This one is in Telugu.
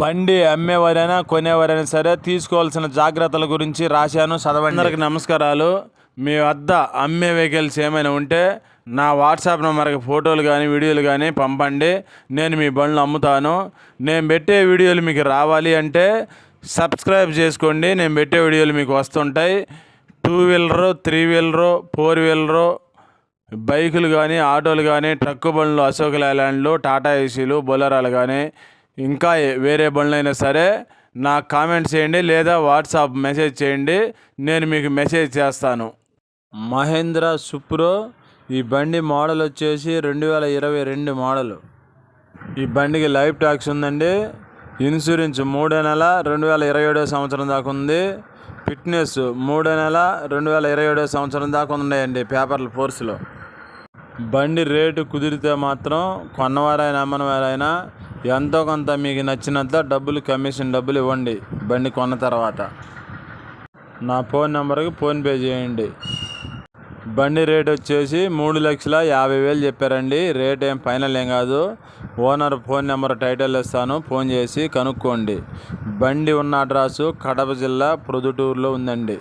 బండి అమ్మేవారైనా కొనేవారైనా సరే తీసుకోవాల్సిన జాగ్రత్తల గురించి రాశాను, చదవండి. అందరికి నమస్కారాలు. మీ వద్ద అమ్మే వెహికల్స్ ఏమైనా ఉంటే నా వాట్సాప్ నెంబర్కి ఫోటోలు కానీ వీడియోలు కానీ పంపండి. నేను మీ బండ్లు అమ్ముతాను. నేను పెట్టే వీడియోలు మీకు రావాలి అంటే సబ్స్క్రైబ్ చేసుకోండి. నేను పెట్టే వీడియోలు మీకు వస్తుంటాయి. 2 వీలరు, 3 వీలరు, 4 వీలరు బైకులు కానీ, ఆటోలు కానీ, ట్రక్కు బండ్లు, అశోక్ లేలాండ్లు, టాటా ఏసీలు, బొలెరోలు కానీ, ఇంకా వేరే బండ్లు అయినా సరే నాకు కామెంట్ చేయండి లేదా వాట్సాప్ మెసేజ్ చేయండి. నేను మీకు మెసేజ్ చేస్తాను. మహేంద్ర సుప్రో ఈ బండి మోడల్ వచ్చేసి 2022 మోడలు. ఈ బండికి లైఫ్ ట్యాక్స్ ఉందండి. ఇన్సూరెన్స్ 3వ నెల 2027 సంవత్సరం దాకా ఉంది. ఫిట్నెస్ 3వ నెల 2027 సంవత్సరం దాకా ఉన్నాయండి పేపర్ల ఫోర్స్లో. బండి రేటు కుదిరితే మాత్రం కొన్నవారైనా అమ్మనవారైనా ఎంతో కొంత మీకు నచ్చినంత డబ్బులు, కమిషన్ డబ్బులు ఇవ్వండి బండి కొన్న తర్వాత. నా ఫోన్ నెంబర్కి ఫోన్పే చేయండి. బండి రేట్ వచ్చేసి 3,50,000 చెప్పారండి. రేట్ ఏం ఫైనల్ ఏం కాదు. ఓనర్ ఫోన్ నెంబర్ టైటిల్ ఇస్తాను, ఫోన్ చేసి కనుక్కోండి. బండి ఉన్న అడ్రస్సు కడప జిల్లా ప్రొద్దుటూరులో ఉందండి.